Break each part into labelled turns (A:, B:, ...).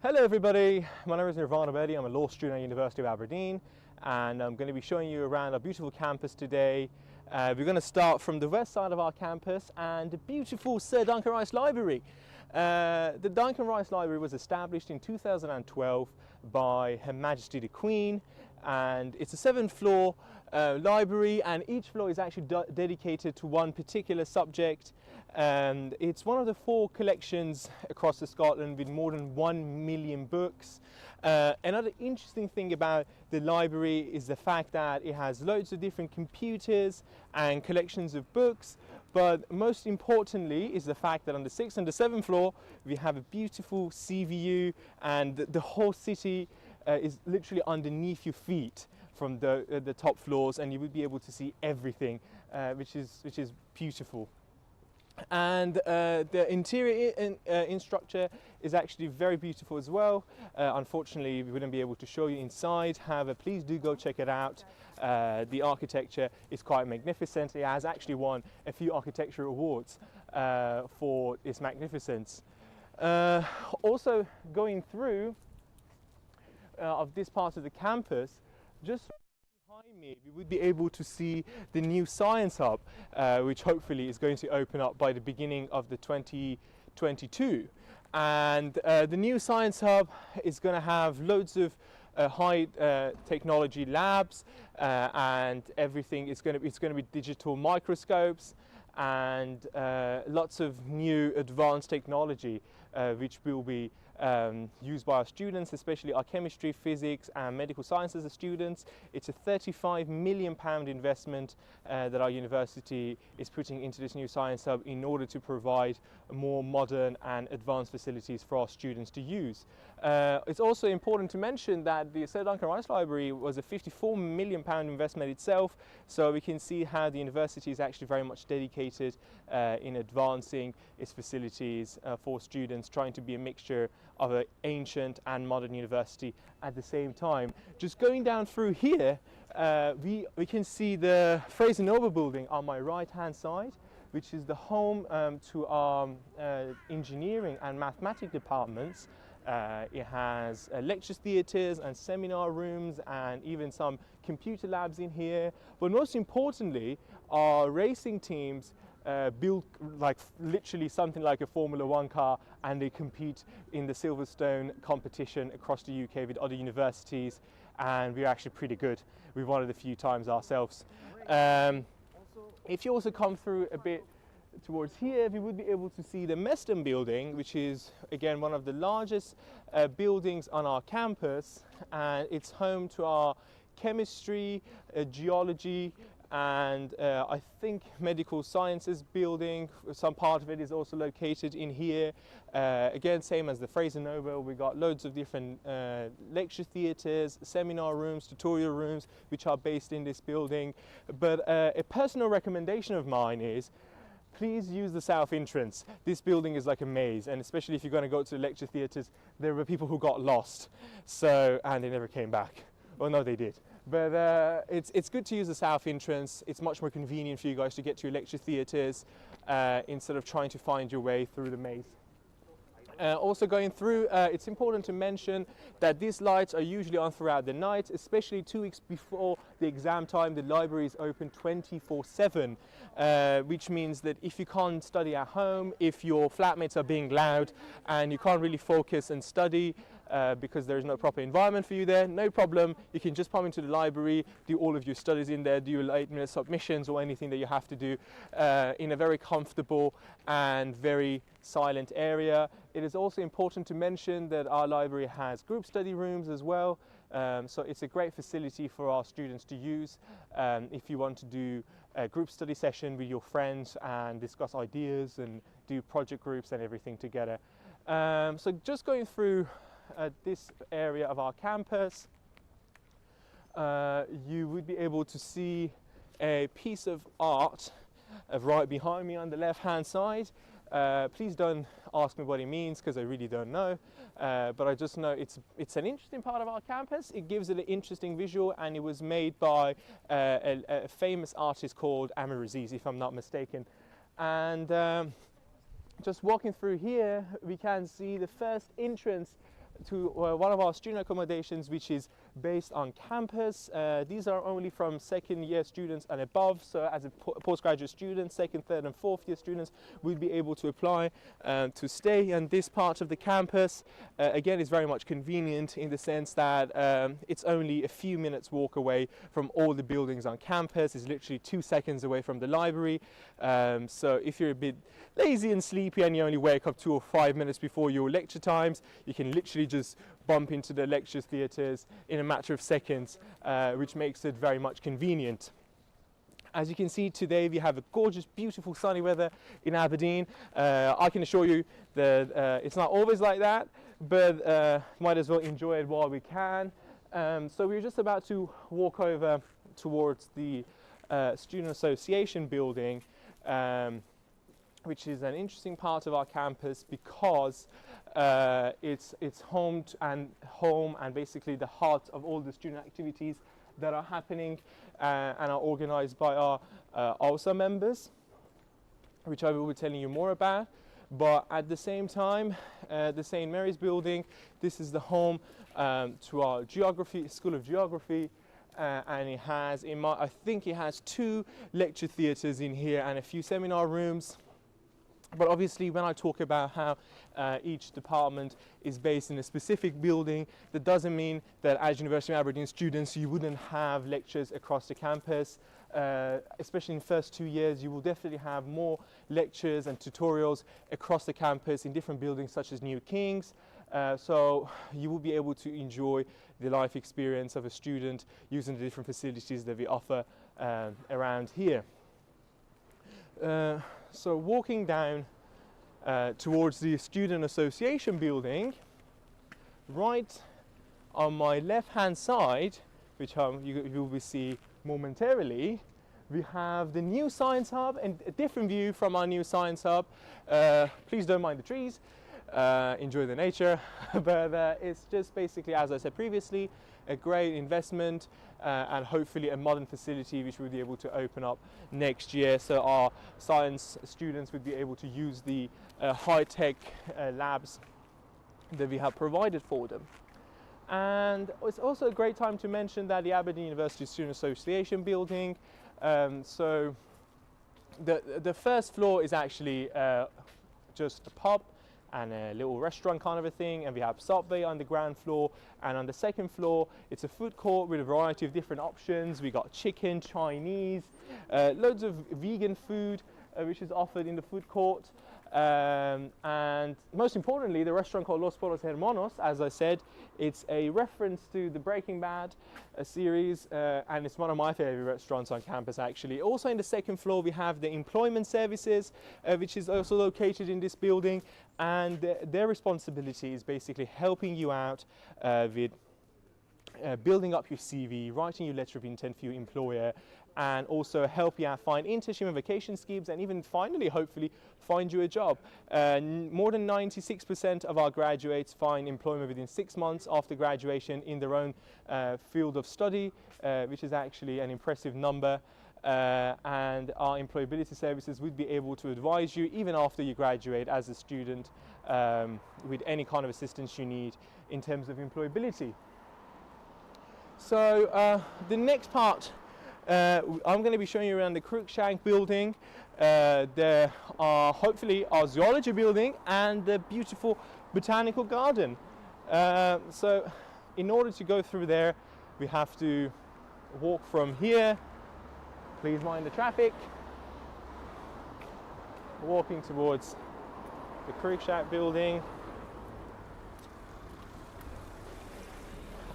A: Hello everybody, my name is Nirvan. I'm a law student at University of Aberdeen, and I'm going to be showing you around our beautiful campus today. We're going to start from the west side of our campus and the beautiful Sir Duncan Rice Library. The Duncan Rice Library was established in 2012 by Her Majesty the Queen, and it's a 7th-floor library, and each floor is actually dedicated to one particular subject. It's one of the 4 collections across Scotland with more than 1 million books. Another interesting thing about the library is the fact that it has loads of different computers and collections of books, but most importantly is the fact that on the 6th and the 7th floor we have a beautiful sea view, and the whole city is literally underneath your feet from the top floors, and you would be able to see everything, which is beautiful. And the interior in structure is actually very beautiful as well. Unfortunately, we wouldn't be able to show you inside. However, please do go check it out. The architecture is quite magnificent. It has actually won a few architecture awards for its magnificence. Also, going through of this part of the campus, just behind me we would be able to see the new science hub, which hopefully is going to open up by the beginning of the 2022. And the new science hub is going to have loads of high technology labs, and everything is going to be digital microscopes and lots of new advanced technology which will be used by our students, especially our chemistry, physics and medical sciences students. It's a £35 million investment that our university is putting into this new science hub in order to provide more modern and advanced facilities for our students to use. It's also important to mention that the Sir Duncan Rice Library was a £54 million investment itself, so we can see how the university is actually very much dedicated in advancing its facilities for students, trying to be a mixture of an ancient and modern university at the same time. Just going down through here, we can see the Fraser Noble building on my right hand side, which is the home to our engineering and mathematics departments. It has lecture theatres and seminar rooms and even some computer labs in here. But most importantly, our racing teams build like literally something like a Formula 1 car, and they compete in the Silverstone competition across the UK with other universities, and we're actually pretty good. We've won it a few times ourselves. If you also come through a bit towards here, we would be able to see the Meston building, which is again one of the largest buildings on our campus, and it's home to our chemistry, geology and I think medical sciences building. Some part of it is also located in here. Again, same as the Fraser Noble, we got loads of different lecture theatres, seminar rooms, tutorial rooms, which are based in this building. But a personal recommendation of mine is, please use the south entrance. This building is like a maze, and especially if you're going to go to the lecture theatres, there were people who got lost, and they never came back. Well, no, they did. But it's good to use the south entrance. It's much more convenient for you guys to get to your lecture theatres instead of trying to find your way through the maze. Also going through, it's important to mention that these lights are usually on throughout the night, especially 2 weeks before the exam time. The library is open 24/7, which means that if you can't study at home, if your flatmates are being loud and you can't really focus and study because there is no proper environment for you there, no problem. You can just pop into the library, do all of your studies in there, do your late-minute submissions or anything that you have to do in a very comfortable and very silent area. It is also important to mention that our library has group study rooms as well, so it's a great facility for our students to use if you want to do a group study session with your friends and discuss ideas and do project groups and everything together. So just going through this area of our campus, you would be able to see a piece of art right behind me on the left hand side. Please don't ask me what it means, because I really don't know, but I just know it's an interesting part of our campus. It gives it an interesting visual, and it was made by a famous artist called Amir Aziz, if I'm not mistaken. And just walking through here, we can see the first entrance to one of our student accommodations, which is based on campus. These are only from second year students and above, so as a postgraduate student, second, third and fourth year students will be able to apply to stay in this part of the campus. Again, it's very much convenient in the sense that it's only a few minutes walk away from all the buildings on campus. It's literally 2 seconds away from the library. So if you're a bit lazy and sleepy and you only wake up 2 or 5 minutes before your lecture times, you can literally just bump into the lecture theatres in a matter of seconds, which makes it very much convenient. As you can see today, we have a gorgeous, beautiful sunny weather in Aberdeen. I can assure you that it's not always like that, but might as well enjoy it while we can. So we're just about to walk over towards the Student Association building, which is an interesting part of our campus because it's home and basically the heart of all the student activities that are happening and are organized by our ALSA members, which I will be telling you more about. But at the same time, the St. Mary's building, this is the home to our School of Geography, and it has, I think it has 2 lecture theatres in here and a few seminar rooms. But obviously, when I talk about how each department is based in a specific building, that doesn't mean that as University of Aberdeen students you wouldn't have lectures across the campus. Especially in the first 2 years, you will definitely have more lectures and tutorials across the campus in different buildings such as New King's. So you will be able to enjoy the life experience of a student using the different facilities that we offer around here. So walking down towards the Student Association building, right on my left hand side, which you will see momentarily, we have the new Science Hub, and a different view from our new Science Hub. Please don't mind the trees, enjoy the nature, but it's just basically, as I said previously, a great investment and hopefully a modern facility which we'll be able to open up next year, so our science students would be able to use the high-tech labs that we have provided for them. And it's also a great time to mention that the Aberdeen University Student Association building, so the first floor is actually just a pub and a little restaurant kind of a thing, and we have Subway on the ground floor, and on the second floor it's a food court with a variety of different options. We got chicken, Chinese, loads of vegan food which is offered in the food court, and most importantly the restaurant called Los Pollos Hermanos. As I said, it's a reference to the Breaking Bad series, and it's one of my favorite restaurants on campus actually. Also in the second floor we have the employment services, which is also located in this building, and their responsibility is basically helping you out with building up your CV, writing your letter of intent for your employer, and also help you out find internship and vacation schemes, and even finally hopefully find you a job. More than 96% of our graduates find employment within 6 months after graduation in their own field of study, which is actually an impressive number. And our employability services would be able to advise you even after you graduate as a student with any kind of assistance you need in terms of employability. So the next part, I'm going to be showing you around the Cruikshank building. There are hopefully our zoology building and the beautiful botanical garden. So in order to go through there, we have to walk from here. Please mind the traffic. Walking towards the Cruikshank building.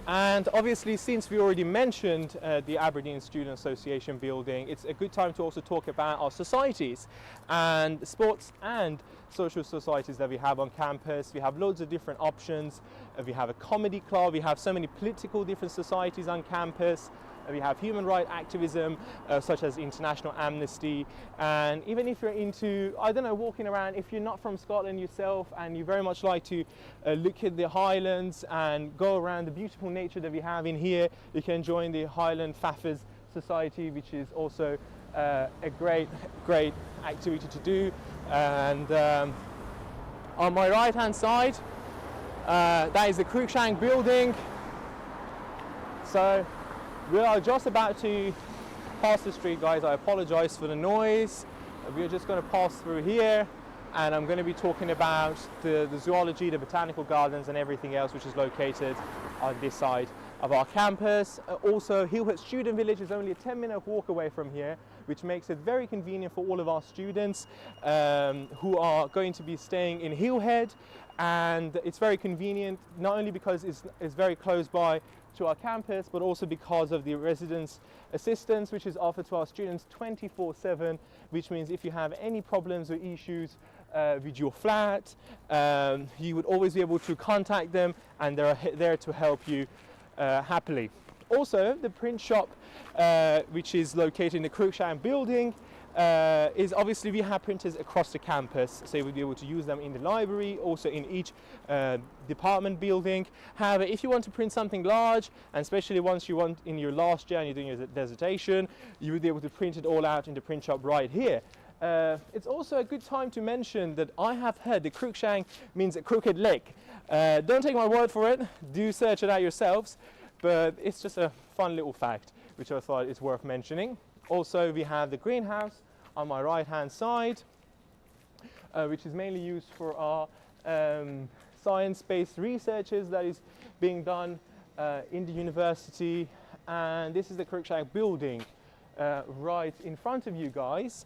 A: And obviously, since we already mentioned the Aberdeen Student Association building, it's a good time to also talk about our societies and sports and social societies that we have on campus. We have loads of different options. We have a comedy club. We have so many political different societies on campus. We have human rights activism, such as International Amnesty. And even if you're into, I don't know, walking around, if you're not from Scotland yourself and you very much like to look at the Highlands and go around the beautiful nature that we have in here, you can join the Highland Faffers Society, which is also a great activity to do. And on my right hand side, That is the Cruikshank building. So we are just about to pass the street, guys. I apologize for the noise. We're just going to pass through here, and I'm going to be talking about the zoology, the botanical gardens and everything else which is located on this side of our campus. Also, Hillhead Student Village is only a 10-minute walk away from here, which makes it very convenient for all of our students who are going to be staying in Hillhead. And it's very convenient, not only because it's very close by to our campus, but also because of the residence assistance which is offered to our students 24/7, which means if you have any problems or issues with your flat, you would always be able to contact them, and they're there to help you happily. Also, the print shop, which is located in the Cruikshank building, is obviously we have printers across the campus, so you will be able to use them in the library, also in each department building. However, if you want to print something large, and especially once you want in your last year and you're doing your dissertation, you will be able to print it all out in the print shop right here. It's also a good time to mention that I have heard that Cruikshank means a crooked leg. Don't take my word for it, do search it out yourselves, but it's just a fun little fact which I thought is worth mentioning. Also, we have the greenhouse on my right hand side, which is mainly used for our science-based researches that is being done in the university. And this is the Cruikshank building right in front of you guys,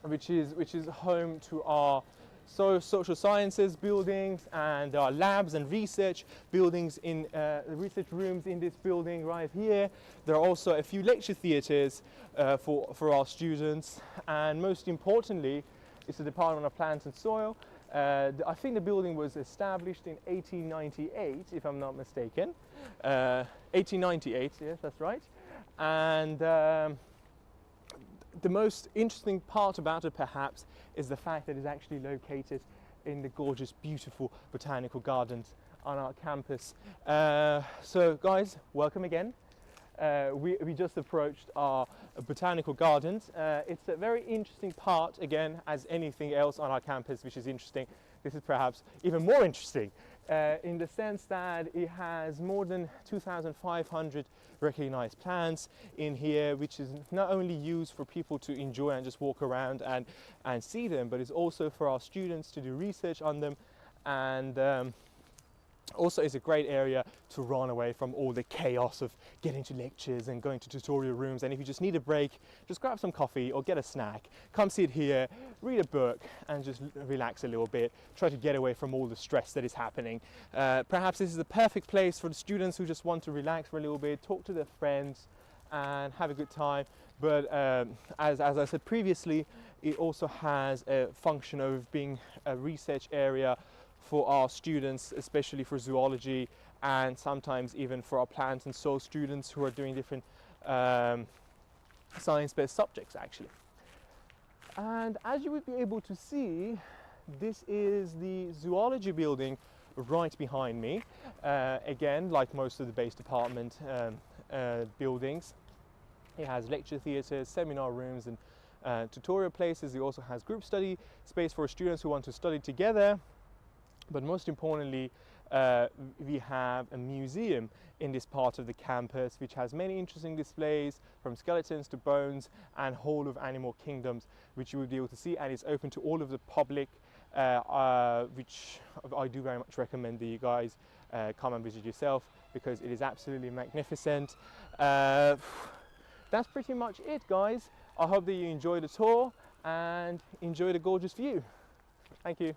A: which is home to our social sciences buildings, and there are labs and research buildings in research rooms in this building right here. There are also a few lecture theatres for our students, and most importantly, it's the Department of Plants and Soil. I think the building was established in 1898, if I'm not mistaken. 1898, yes, that's right. And the most interesting part about it, perhaps, is the fact that it's actually located in the gorgeous, beautiful botanical gardens on our campus. So guys, welcome again. We just approached our botanical gardens. It's a very interesting part, again, as anything else on our campus which is interesting. This is perhaps even more interesting in the sense that it has more than 2,500 recognized plants in here, which is not only used for people to enjoy and just walk around and see them, but it's also for our students to do research on them, and also is a great area to run away from all the chaos of getting to lectures and going to tutorial rooms. And if you just need a break, just grab some coffee or get a snack, come sit here, read a book and just relax a little bit, try to get away from all the stress that is happening. Perhaps this is the perfect place for the students who just want to relax for a little bit, talk to their friends and have a good time. But as I said previously, it also has a function of being a research area for our students, especially for zoology, and sometimes even for our plants and soil students who are doing different science-based subjects actually. And as you would be able to see, this is the zoology building right behind me. Again, like most of the base department buildings, it has lecture theatres, seminar rooms and tutorial places. It also has group study space for students who want to study together. But most importantly, we have a museum in this part of the campus which has many interesting displays, from skeletons to bones and whole of animal kingdoms, which you will be able to see, and it's open to all of the public, which I do very much recommend that you guys come and visit yourself, because it is absolutely magnificent. That's pretty much it, guys. I hope that you enjoy the tour and enjoy the gorgeous view. Thank you.